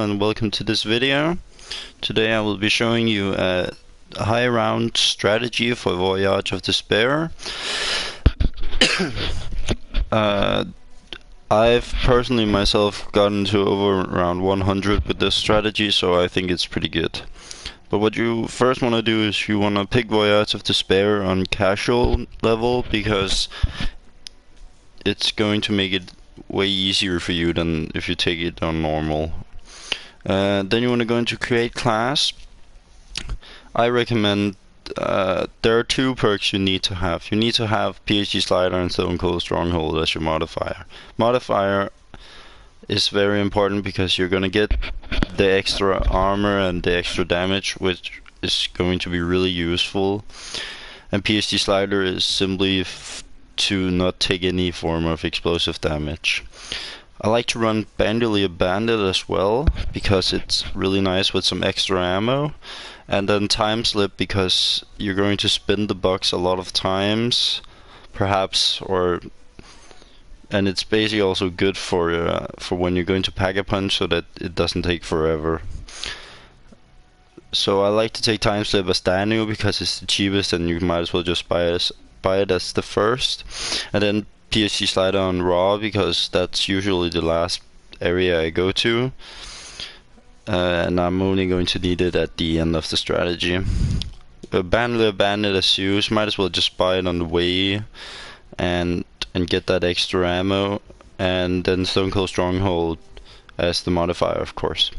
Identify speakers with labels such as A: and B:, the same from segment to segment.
A: and welcome to this video. Today I will be showing you a high round strategy for Voyage of Despair. I've personally myself gotten to over around 100 with this strategy, so I think it's pretty good. But what you first want to do is you want to pick Voyage of Despair on casual level, because it's going to make it way easier for you than if you take it on normal. Then you want to go into create class. I recommend there are two perks you need to have. You need to have PhD Slider and Stone Cold Stronghold as your modifier. Modifier is very important because you're gonna get the extra armor and the extra damage, which is going to be really useful. And PhD Slider is simply to not take any form of explosive damage. I like to run Bandolier Bandit as well, because it's really nice with some extra ammo. And then Time Slip, because you're going to spin the box a lot of times, perhaps, and it's basically also good for when you're going to pack a punch, so that it doesn't take forever. So I like to take Time Slip as Danu because it's the cheapest, and you might as well just buy it as the first. And then PhD Slider on Raw, because that's usually the last area I go to, and I'm only going to need it at the end of the strategy. Bandolier Bandit as used, might as well just buy it on the way and get that extra ammo, and then Stone Cold Stronghold as the modifier, of course.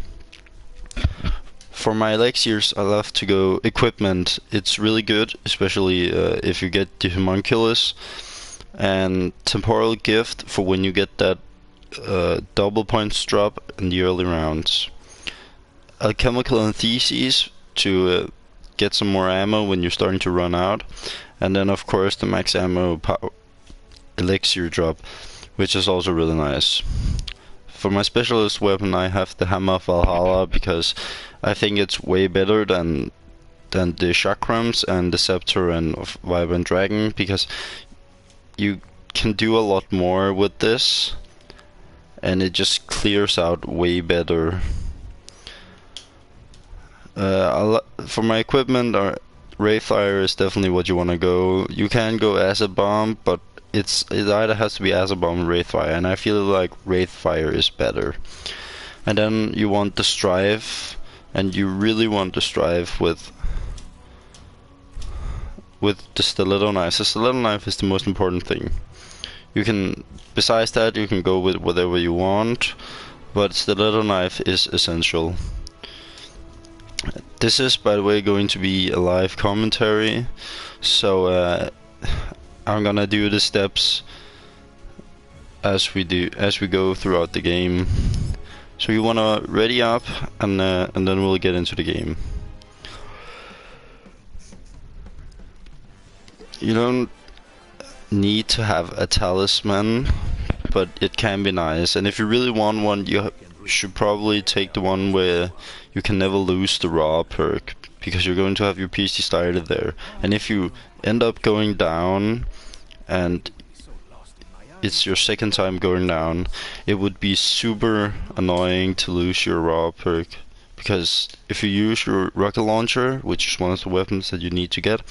A: For my elixirs, I love to go equipment. It's really good, especially if you get the homunculus, and temporal gift for when you get that double points drop in the early rounds. Alchemical and theses to get some more ammo when you're starting to run out, and then of course the max ammo elixir drop, which is also really nice. For my specialist weapon, I have the Hammer of Valhalla, because I think it's way better than the Chakrams and the Scepter and of Vibrant Dragon, because you can do a lot more with this, and it just clears out way better. For my equipment, Wraithfire is definitely what you want to go. You can go Acid Bomb, but it either has to be Acid Bomb or Wraithfire, and I feel like Wraithfire is better. And then you want the Strive, and you really want the Strive with the Stiletto Knife. The Stiletto Knife is the most important thing. You can, besides that, you can go with whatever you want, but Stiletto Knife is essential. This is, by the way, going to be a live commentary, so I'm gonna do the steps as we go throughout the game. So you wanna ready up, and then we'll get into the game. You don't need to have a talisman, but it can be nice. And if you really want one, you should probably take the one where you can never lose the raw perk, because you're going to have your PhD Slider there. And if you end up going down, and it's your second time going down, it would be super annoying to lose your raw perk, because if you use your rocket launcher, which is one of the weapons that you need to get,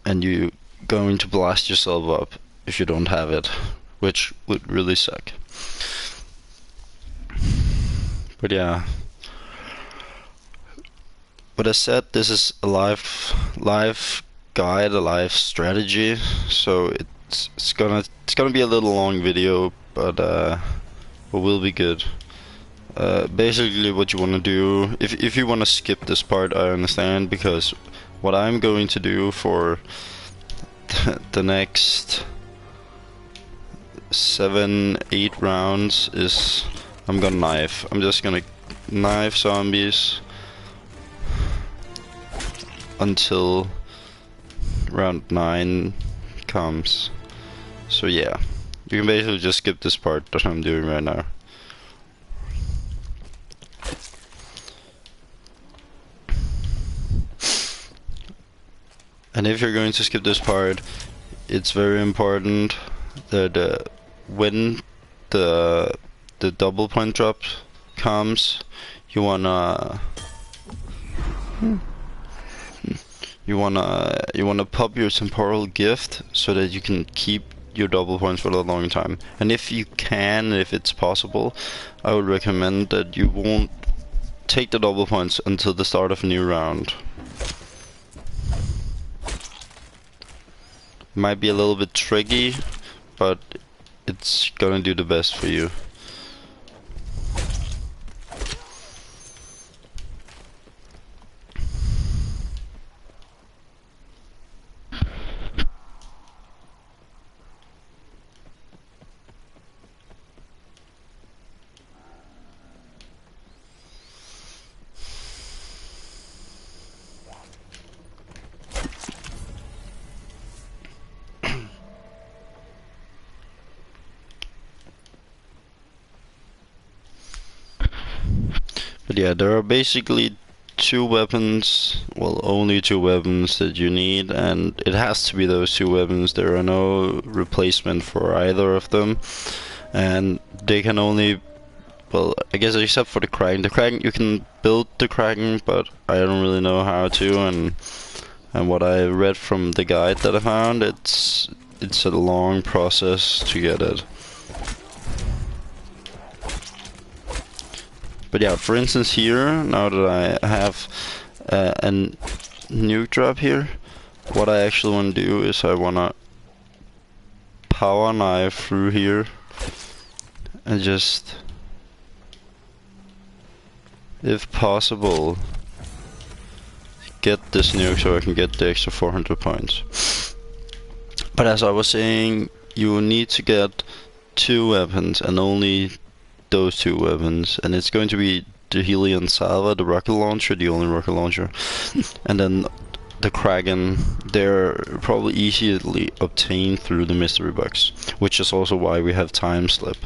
A: and you're going to blast yourself up if you don't have it, which would really suck. But yeah, but as said, this is a live guide, a live strategy, so it's gonna be a little long video, but will be good. Basically, what you want to do, if you want to skip this part, I understand, because what I'm going to do for the next 7-8 rounds is I'm just gonna knife zombies until round 9 comes. So yeah, you can basically just skip this part that I'm doing right now. And if you're going to skip this part, it's very important that when the double point drop comes, you wanna pop your temporal gift so that you can keep your double points for a long time. And if you can, if it's possible, I would recommend that you won't take the double points until the start of a new round. Might be a little bit tricky, but it's gonna do the best for you. But yeah, there are basically two weapons, well, only two weapons that you need, and it has to be those two weapons. There are no replacement for either of them, and they can only, well, I guess except for the Kraken. The Kraken, you can build the Kraken, but I don't really know how to, and what I read from the guide that I found, it's a long process to get it. But yeah, for instance here, now that I have a nuke drop here, what I actually want to do is I want to power knife through here and just, if possible, get this nuke so I can get the extra 400 points. But as I was saying, you need to get two weapons and only those two weapons, and it's going to be the Helion Salva, the rocket launcher, the only rocket launcher, and then the Kraken. They're probably easily obtained through the mystery box, which is also why we have time slip.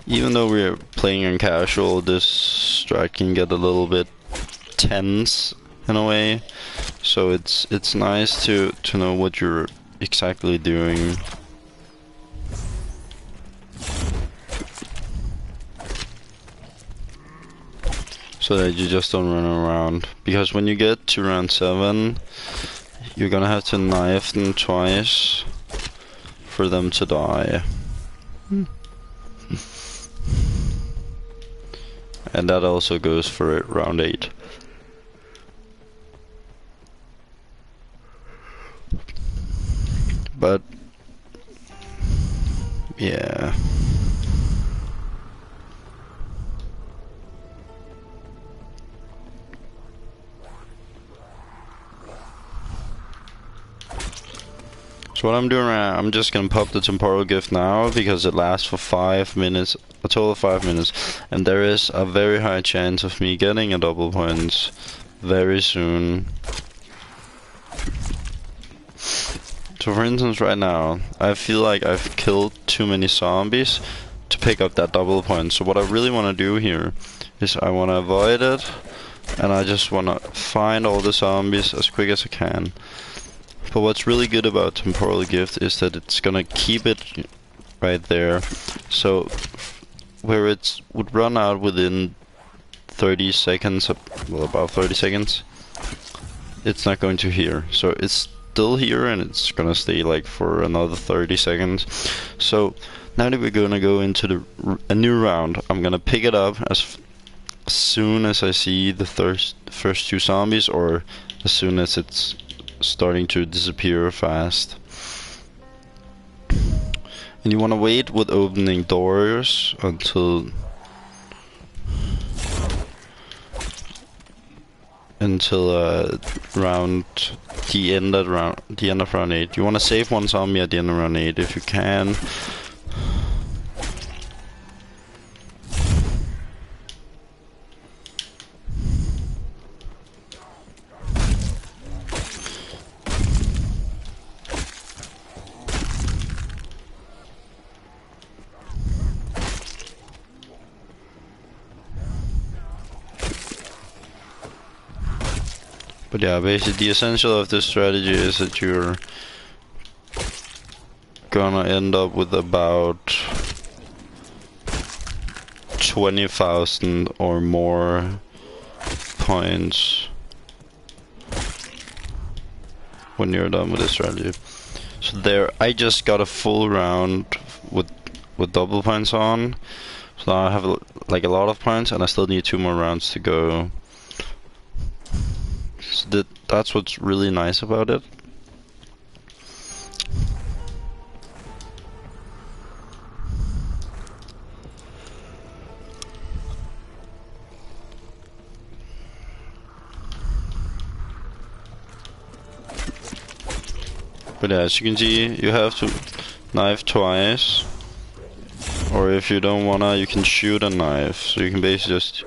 A: Even though we're playing on casual, this strat can get a little bit tense in a way, so it's nice to know what you're exactly doing. So that you just don't run around, because when you get to round 7, you're gonna have to knife them twice for them to die. And that also goes for round 8. But yeah. So what I'm doing right now, I'm just gonna pop the temporal gift now because it lasts for 5 minutes, a total of 5 minutes, and there is a very high chance of me getting a double points very soon. So for instance right now, I feel like I've killed too many zombies to pick up that double point. So what I really want to do here is I want to avoid it, and I just want to find all the zombies as quick as I can. But what's really good about temporal gift is that it's gonna keep it right there. So where it would run out within 30 seconds, well, about 30 seconds, it's not going to here. So it's still here and it's gonna stay like for another 30 seconds. So now that we're gonna go into a new round, I'm gonna pick it up as soon as I see the first two zombies, or as soon as it's starting to disappear fast. And you want to wait with opening doors until round the end of round 8. You want to save one zombie at the end of round 8 if you can. But But yeah, basically the essential of this strategy is that you're gonna end up with about 20,000 or more points when you're done with this strategy. So there, I just got a full round with double points on. So now I have like a lot of points, and I still need 2 more rounds to go. So that's what's really nice about it. But yeah, as you can see, you have to knife twice. Or if you don't wanna, you can shoot a knife. So you can basically just...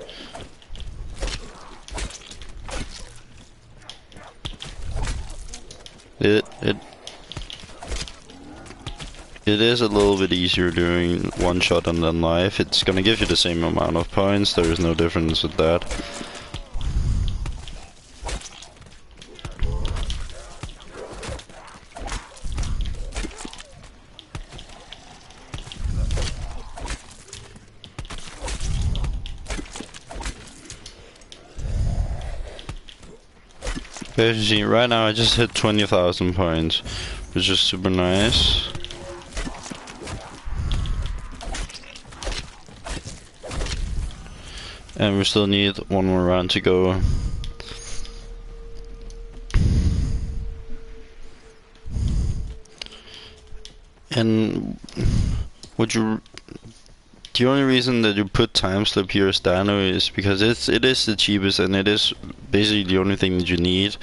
A: It is a little bit easier doing one shot and then knife. It's gonna give you the same amount of points, there is no difference with that. Basically, right now I just hit 20,000 points, which is super nice. And we still need 1 more round to go. And the only reason that you put time slip here as Dano is because it is the cheapest, and it is basically the only thing that you need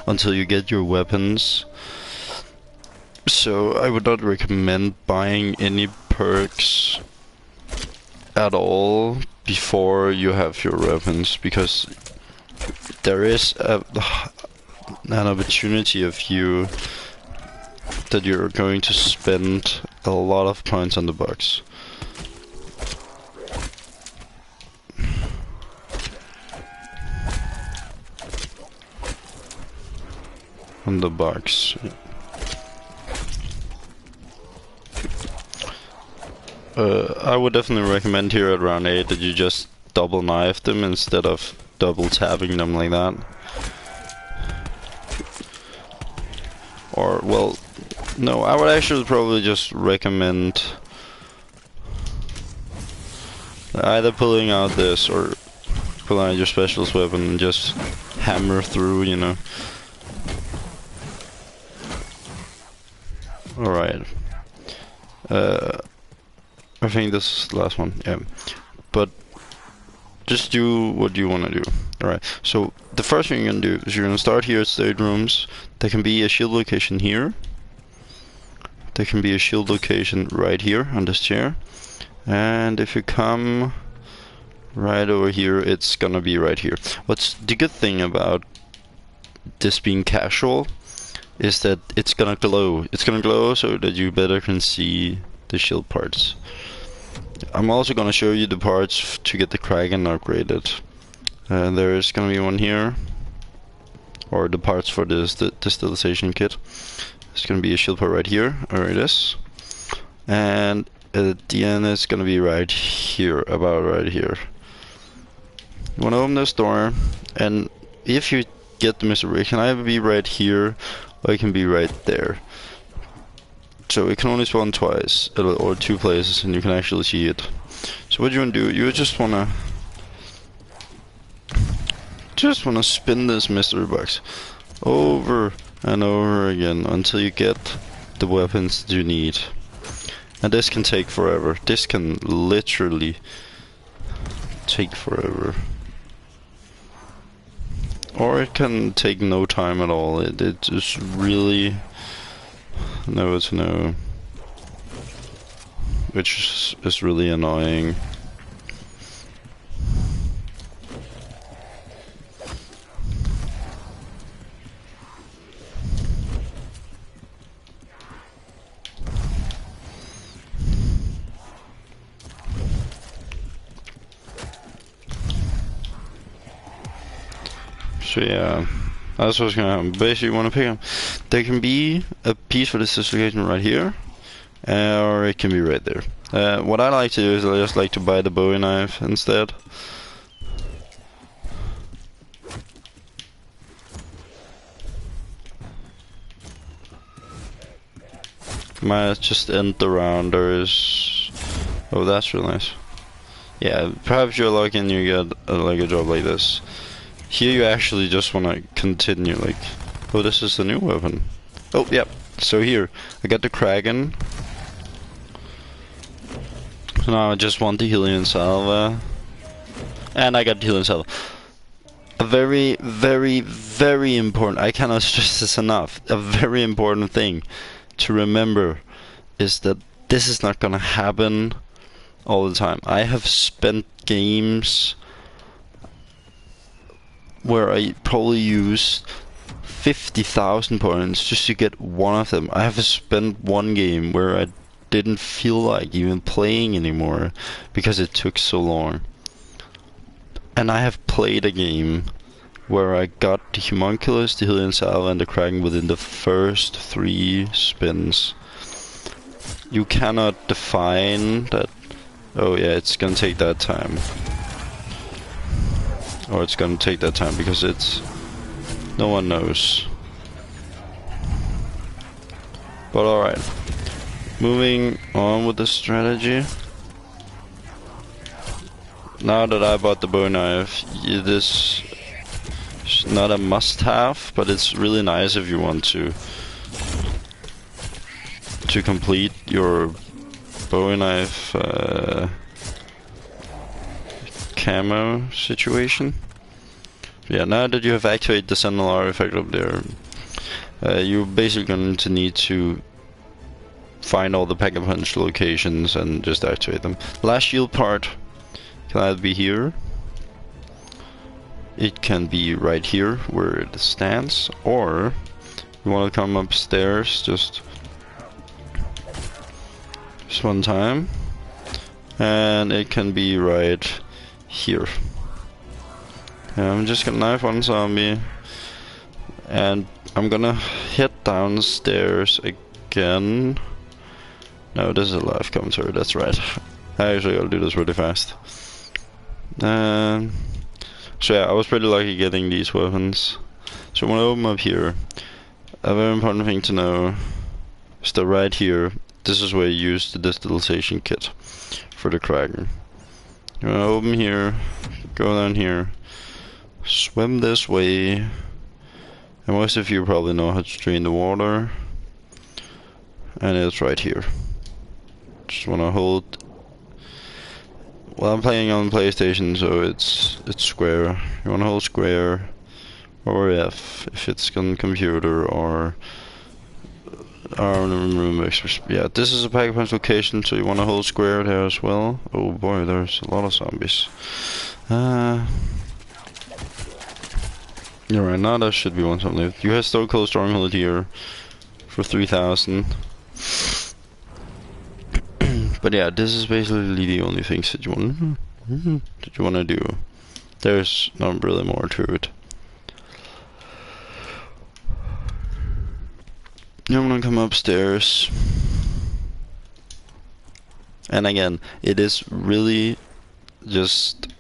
A: until you get your weapons. So I would not recommend buying any perks at all before you have your weapons, because there is an opportunity of you that you're going to spend a lot of points on the box. On the box. I would definitely recommend here at round 8 that you just double knife them instead of double tapping them like that. Or, well, no, I would actually probably just recommend either pulling out this or pulling out your specialist weapon and just hammer through, you know. Alright. I think this is the last one, yeah. But just do what you want to do. Alright, so the first thing you're going to do is you're going to start here at state rooms. There can be a shield location here. There can be a shield location right here on this chair. And if you come right over here, it's gonna be right here. What's the good thing about this being casual is that it's gonna glow. It's gonna glow so that you better can see the shield parts. I'm also gonna show you the parts to get the Kraken upgraded. There's gonna be one here, or the parts for this distillation kit. There's gonna be a shield part right here, or it is, and at the end it's gonna be right here, about right here. You wanna open this door, and if you get the mystery, it can either be right here or it can be right there. So it can only spawn twice, or 2 places, and you can actually see it. So what you wanna do, you just wanna spin this mystery box over and over again until you get the weapons that you need. And this can take forever. This can literally take forever. Or it can take no time at all. It just really no to no, which is really annoying. So yeah, That's what's gonna happen. Basically, you want to pick them. There can be a piece for this dislocation right here, or it can be right there. What I like to do is I just like to buy the Bowie knife instead. Might just end the round. There is. Oh, that's real nice. Yeah, perhaps you're lucky and you get like a job like this. Here you actually just want to continue. Like, oh, this is the new weapon. Oh, yep. So here I got the Kraken. So now I just want the Helion Salva, and I got the Helion Salva. A very, very, very important. I cannot stress this enough. A very important thing to remember is that this is not gonna happen all the time. I have spent games where I probably used 50,000 points just to get one of them. I have spent one game where I didn't feel like even playing anymore because it took so long. And I have played a game where I got the Homunculus, the Helion Salva, and the Kraken within the first 3 spins. You cannot define that. Oh yeah, it's gonna take that time. Or it's gonna take that time because it's... no one knows. But alright. Moving on with the strategy. Now that I bought the bow knife, this is not a must-have, but it's really nice if you want to complete your bow knife camo situation. Yeah, now that you have activated the Sentinel artifact up there, you're basically going to need to find all the Pack-a-Punch locations and just activate them. Last shield part can either be here, it can be right here where it stands, or you want to come upstairs just one time, and it can be right here. I'm just gonna knife one zombie, and I'm gonna head downstairs again. No, this is a live commentary, that's right. I actually gotta do this really fast. So yeah, I was pretty lucky getting these weapons. So when I open up here, a very important thing to know is that right here, this is where you use the distillation kit for the Kraken. You wanna open here, go down here, swim this way, and most of you probably know how to drain the water, and it's right here. Just wanna hold. Well, I'm playing on PlayStation, so it's square. You wanna hold square, or F if it's on computer, or on room. Yeah, this is a Pack-a-Punch location, so you wanna hold square there as well. Oh boy, there's a lot of zombies. Alright, now there should be one something left. You have Stone Cold Stronghold here for 3,000. But yeah, this is basically the only things that you want to do. There's not really more to it. Now I'm gonna come upstairs, and again, it is really just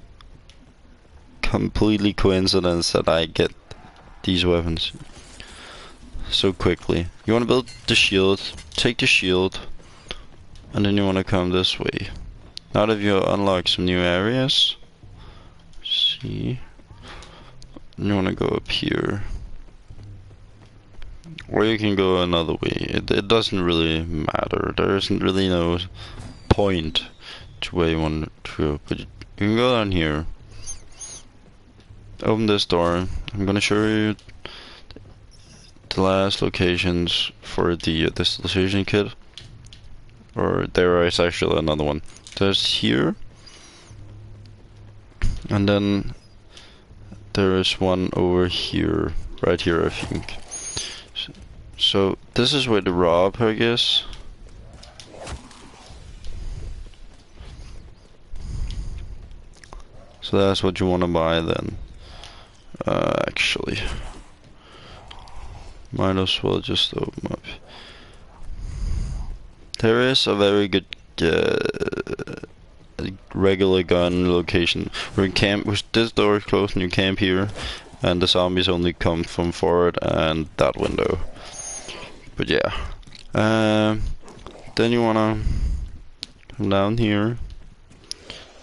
A: completely coincidence that I get these weapons so quickly. You want to build the shield, take the shield, and then you want to come this way. Now that you unlock some new areas, see, you want to go up here, or you can go another way. It doesn't really matter. There isn't really no point to where you want to go, but you can go down here, open this door. I'm gonna show you the last locations for the distillation kit. Or there is actually another one. There's here, and then there is one over here, right here I think. So this is where the raw perk is. So that's what you want to buy then. Actually, Might as well just open up. There is a very good regular gun location. We're in camp. This door is closed, and you camp here, and the zombies only come from forward and that window. But yeah, then you wanna come down here,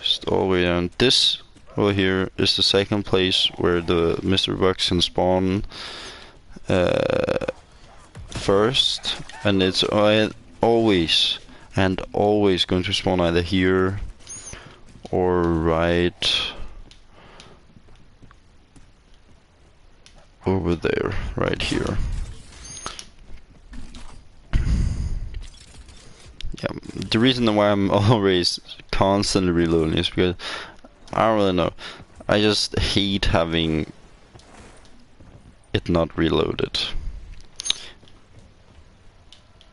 A: just all the way down. This over here is the second place where the mystery box can spawn first, and it's always going to spawn either here or right over there, right here. Yeah, the reason why I'm always constantly reloading is because I don't really know. I just hate having it not reloaded.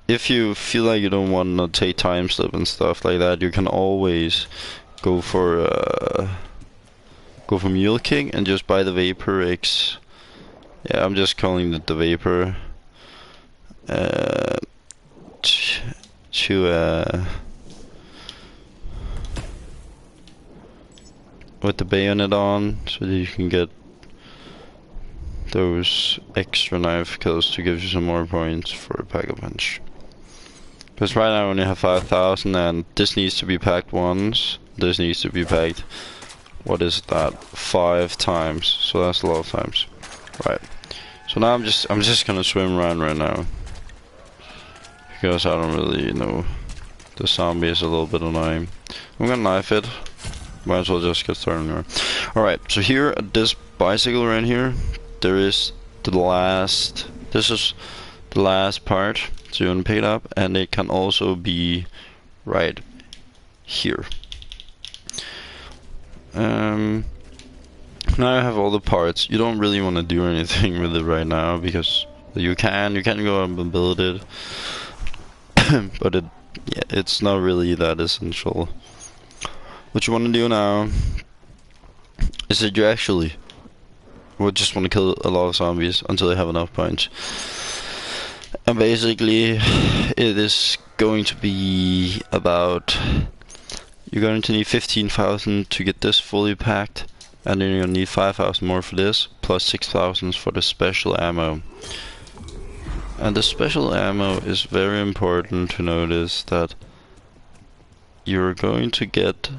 A: If you feel like you don't want to take time slip and stuff like that, you can always go for Mule King and just buy the Vapor X. Yeah, I'm just calling it the Vapor. With the bayonet on, so that you can get those extra knife kills to give you some more points for a Pack-a-Punch. Because right now I only have 5,000, and this needs to be packed once. This needs to be packed, what is that, 5 times. So that's a lot of times. Right. So now I'm just gonna swim around right now, because I don't really know. The zombie is a little bit annoying. I'm gonna knife it. Might as well just get started there. Alright, so here at this bicycle right here, there is the last. This is the last part. So you want to pick it up, and it can also be right here. Now I have all the parts. You don't really want to do anything with it right now, because you can go and build it, but it's not really that essential. What you want to do now is that you actually would just want to kill a lot of zombies until they have enough points. And basically, it is going to be about, you're going to need 15,000 to get this fully packed, and then you're going to need 5,000 more for this, plus 6,000 for the special ammo. And the special ammo is very important to notice that you're going to get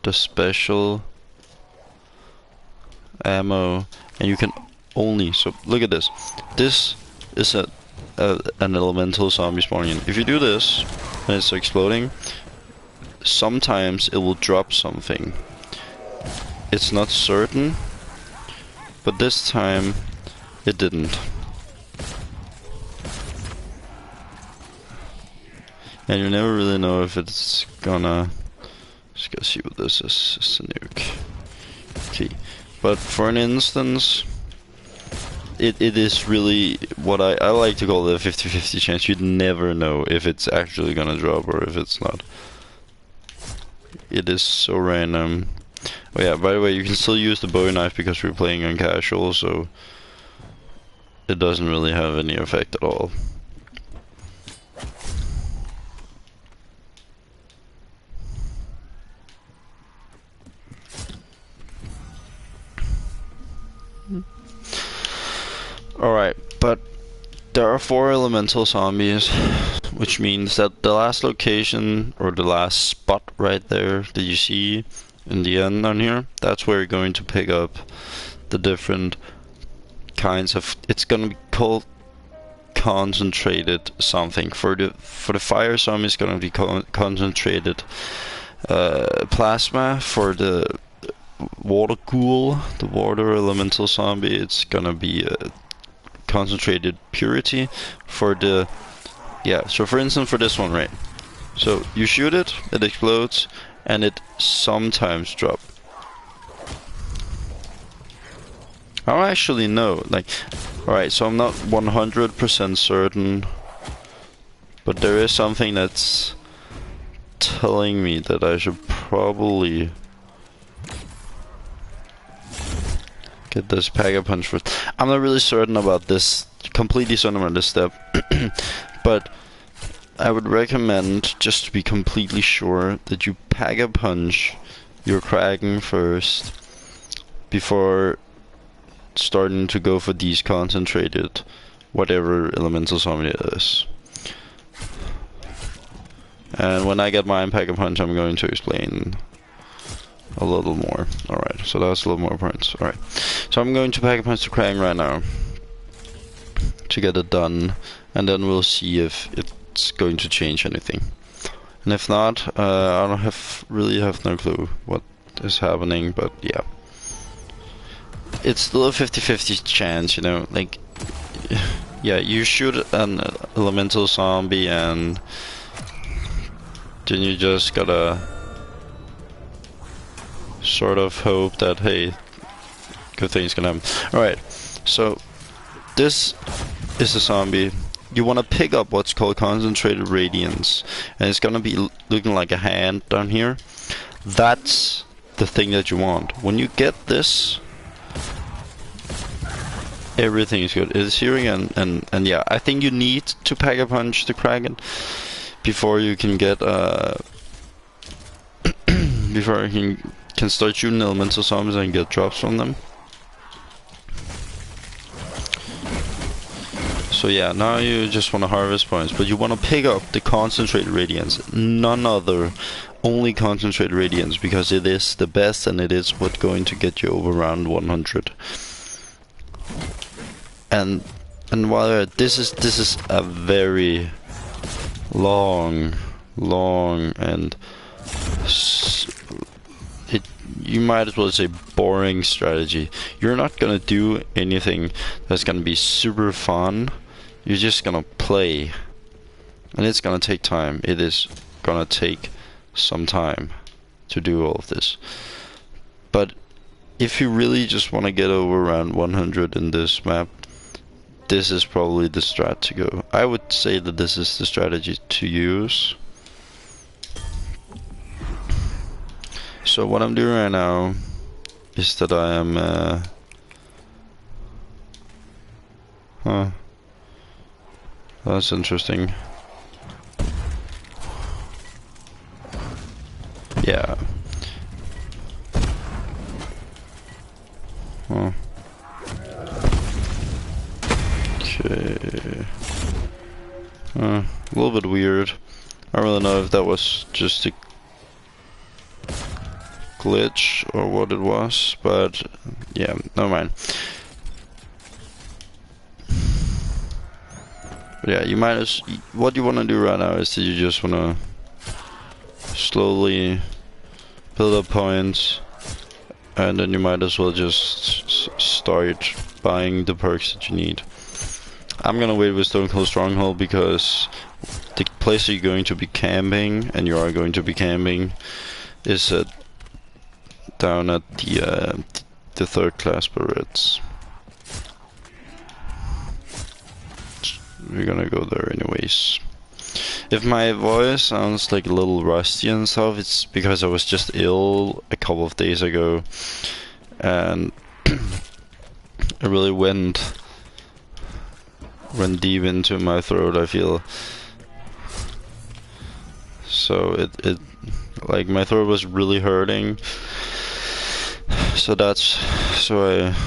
A: the special ammo, and you can only, so look at this. This is an elemental zombie spawning in. If you do this and it's exploding, sometimes it will drop something. It's not certain, but this time it didn't. And you never really know if it's gonna. Just gotta see what this is. It's a nuke. Okay. But for an instance, it is really what I like to call the 50-50 chance. You'd never know if it's actually gonna drop or if it's not. It is so random. Oh yeah, by the way, you can still use the bowie knife because we're playing on casual, so it doesn't really have any effect at all. Alright, but there are 4 elemental zombies, which means that the last location, or the last spot right there that you see in the end on here, that's where you're going to pick up the different kinds of, it's gonna be called concentrated something. For the fire zombie, it's gonna be concentrated plasma. For the water ghoul, the water elemental zombie, it's gonna be concentrated purity. For the, yeah, so for instance, for this one, right, so you shoot it, it explodes, and it sometimes drop. I don't actually know, like, alright, so I'm not 100% certain, but there is something that's telling me that I should probably get this Pack-a-Punch first. I'm not really certain about this completely on this step. But I would recommend, just to be completely sure, that you pack a punch your Kraken first before starting to go for these concentrated whatever elemental zombie it is. And when I get mine pack a punch, I'm going to explain a little more. Alright, so that's a little more points. Alright, so I'm going to pack a punch to Kraken right now to get it done, and then we'll see if it's going to change anything. And if not, I don't really have no clue what is happening, but yeah. It's still a 50-50 chance, you know, like, yeah, you shoot an elemental zombie and then you just gotta sort of hope that, hey, good things can happen. Alright, so this is a zombie. You want to pick up what's called concentrated radiance, and it's gonna be looking like a hand down here. That's the thing that you want. When you get this, everything is good. It's hearing and yeah, I think you need to pack a punch the Kraken before you can get before you can start shooting elemental zombies and get drops from them. So yeah, now you just want to harvest points, but you want to pick up the concentrated radiance, none other, only concentrated radiance, because it is the best and it is what's going to get you over around 100. And while this is a very long and you might as well say boring strategy. You're not gonna do anything that's gonna be super fun. You're just gonna play, and it's gonna take time. It is gonna take some time to do all of this. But if you really just want to get over around 100 in this map, this is probably the strat to go. I would say that this is the strategy to use. So what I'm doing right now is that I am that's interesting. Yeah. Huh. Okay. A little bit weird. I don't really know if that was just a glitch or what it was, but yeah, never mind. But yeah, you might as what you want to do right now is that you just want to slowly build up points, and then you might as well just start buying the perks that you need. I'm gonna wait with Stone Cold Stronghold because the place you're going to be camping, and you are going to be camping, is down at the third class turrets. We're gonna go there anyways. If my voice sounds like a little rusty and stuff, it's because I was just ill a couple of days ago, and I really went deep into my throat, I feel. So it like my throat was really hurting. So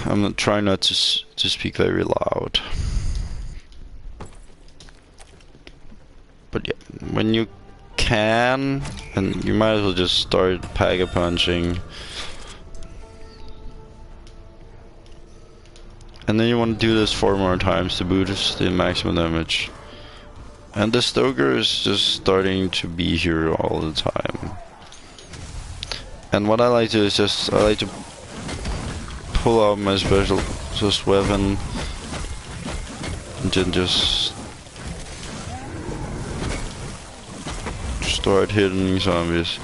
A: I'm trying not to speak very loud. But yeah, when you can, and you might as well just start pack-a-punching. And then you want to do this 4 more times to boost the maximum damage. And the Stoker is just starting to be here all the time. And what I like to do is I like to pull out my specialist weapon and then just start hitting zombies.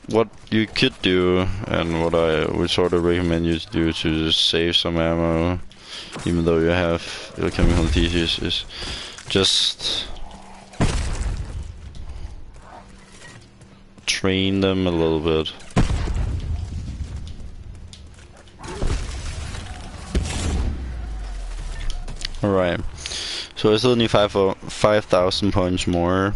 A: What you could do, and what I would sort of recommend you to do to just save some ammo, even though you have your chemical thesis, is just train them a little bit. Alright, so I still need 5,000 points more.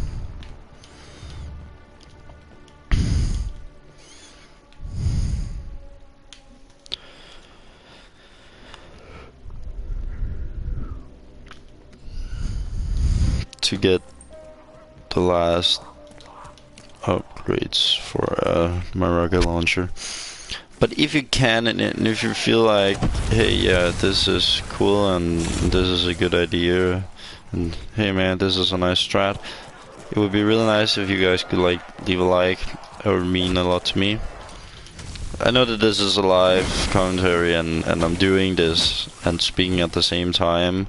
A: To get the last upgrades for my rocket launcher. But if you can, and if you feel like, hey, yeah, this is cool and this is a good idea, and hey man, this is a nice strat, it would be really nice if you guys could like leave a like. It would mean a lot to me. I know that this is a live commentary and I'm doing this and speaking at the same time,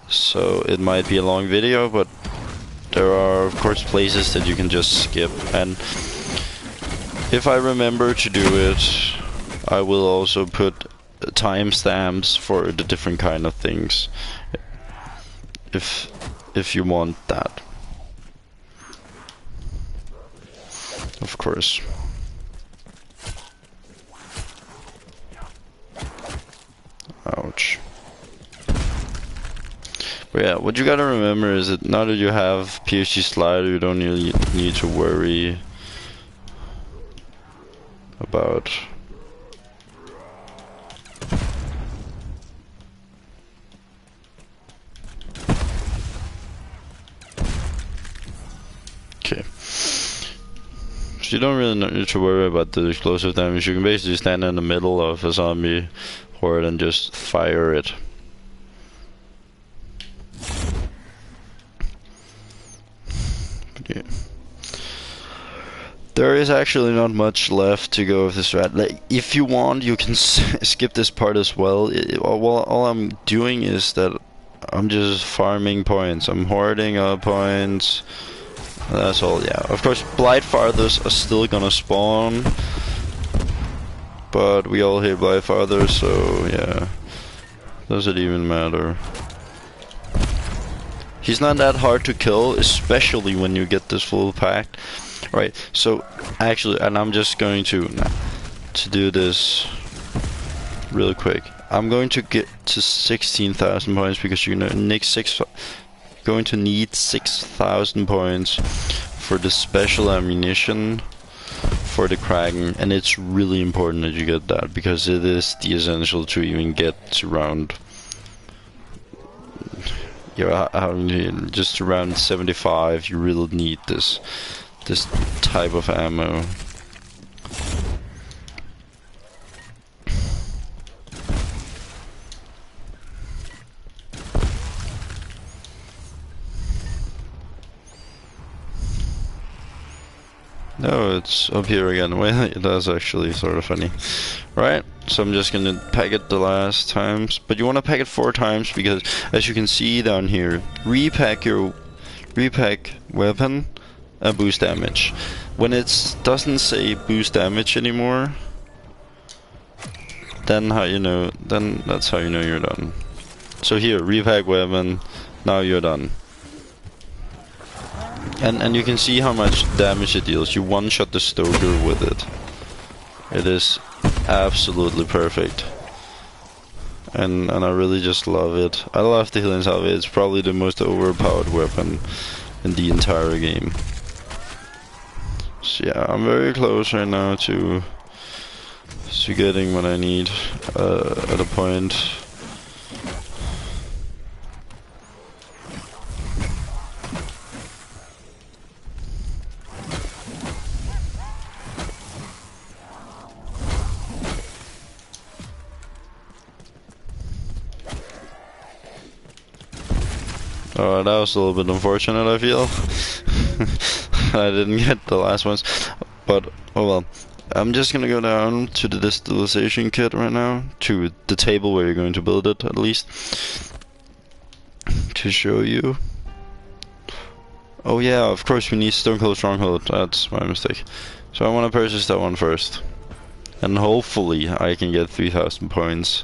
A: so it might be a long video, but there are of course places that you can just skip, and if I remember to do it, I will also put timestamps for the different kind of things, if you want that, of course. Ouch. But yeah, what you gotta remember is that now that you have PhD Slider, you don't really need to worry about okay. So you don't really need to worry about the explosive damage. You can basically stand in the middle of a zombie horde and just fire it. Yeah. There is actually not much left to go with this strat. Like, if you want, you can skip this part as well. All I'm doing is that I'm just farming points. I'm hoarding points. That's all. Yeah. Of course, Blight Fathers are still gonna spawn, but we all hate Blight Fathers, so yeah. Does it even matter? He's not that hard to kill, especially when you get this full pack. Right, so actually, and I'm just going to do this really quick. I'm going to get to 16,000 points because you're going to need 6,000 points for the special ammunition for the Kraken, and it's really important that you get that because it is the essential to even get to round. Just around 75, you really need this type of ammo. No, it's up here again. Wait, that's actually sort of funny. Right, so I'm just gonna pack it the last times, but you want to pack it 4 times because, as you can see down here, repack weapon and boost damage. When it doesn't say boost damage anymore, then that's how you know you're done. So here, repack weapon, now you're done. And you can see how much damage it deals. You one-shot the Stoker with it. It is absolutely perfect. And I really just love it. I love the Healing Salve. It's probably the most overpowered weapon in the entire game. So yeah, I'm very close right now to getting what I need at a point. Oh, that was a little bit unfortunate, I feel. I didn't get the last ones, but oh well. I'm just gonna go down to the distillation kit right now, to the table where you're going to build it at least, to show you. Oh yeah, of course we need Stone Cold Stronghold, that's my mistake. So I want to purchase that one first, and hopefully I can get 3,000 points.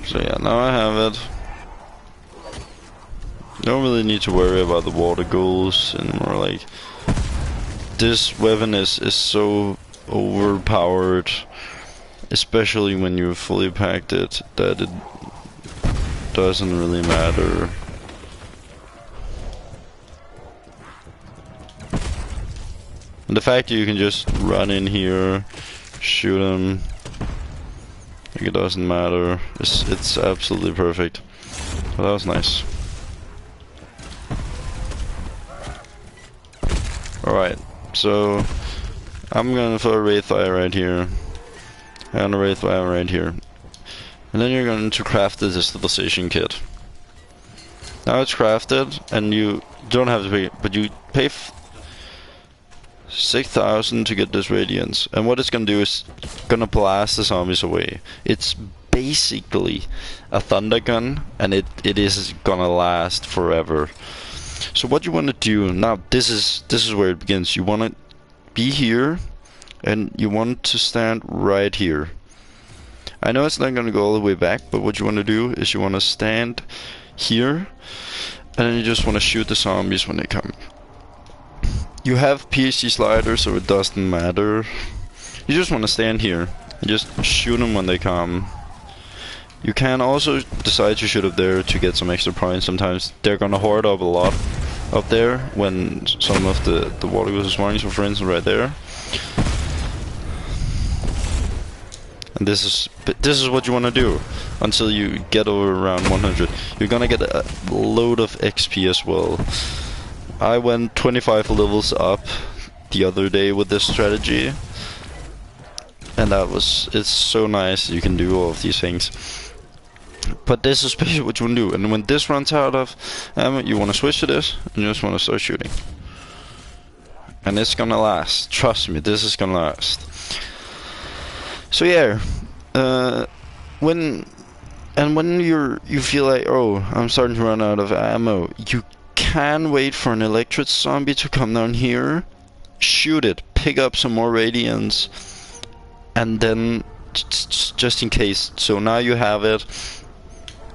A: So yeah, now I have it. don't really need to worry about the water goals anymore. Like, this weapon is so overpowered, especially when you've fully packed it, that it doesn't really matter. And the fact that you can just run in here, shoot him, like it doesn't matter. It's absolutely perfect. Well, that was nice. Alright, so I'm gonna throw a Wraithfire right here, and a Wraithfire right here. And then you're going to craft the destabilization kit. Now it's crafted, and you don't have to pay, but you pay 6,000 to get this radiance. And what it's gonna do is gonna blast the zombies away. It's basically a thunder gun, and it is gonna last forever. So what you want to do now, this is where it begins. You want to be here, and you want to stand right here. I know it's not gonna go all the way back, but what you want to do is you want to stand here, and then you just want to shoot the zombies when they come. You have PhD sliders, so it doesn't matter. You just want to stand here and just shoot them when they come. You can also decide to shoot up there to get some extra points. Sometimes they're gonna hoard up a lot up there when some of the water goes spawning. So for instance, right there. And this is what you want to do until you get over around 100. You're gonna get a load of XP as well. I went 25 levels up the other day with this strategy, and it's so nice you can do all of these things. But this is basically what you want to do. And when this runs out of ammo, you want to switch to this, and you just want to start shooting. And it's gonna last. Trust me, this is gonna last. So yeah, when you feel like, oh, I'm starting to run out of ammo, you can wait for an electric zombie to come down here, shoot it, pick up some more radiance, and then just in case. So now you have it.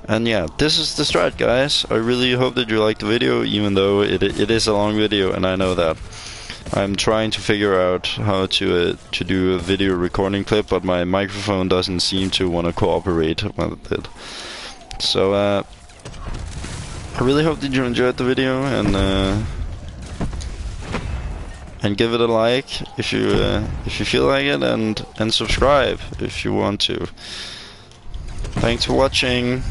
A: And yeah, this is the strat, guys. I really hope that you liked the video, even though it is a long video, and I know that. I'm trying to figure out how to do a video recording clip, but my microphone doesn't seem to want to cooperate with it. So I really hope that you enjoyed the video, and give it a like if you feel like it, and subscribe if you want to. Thanks for watching.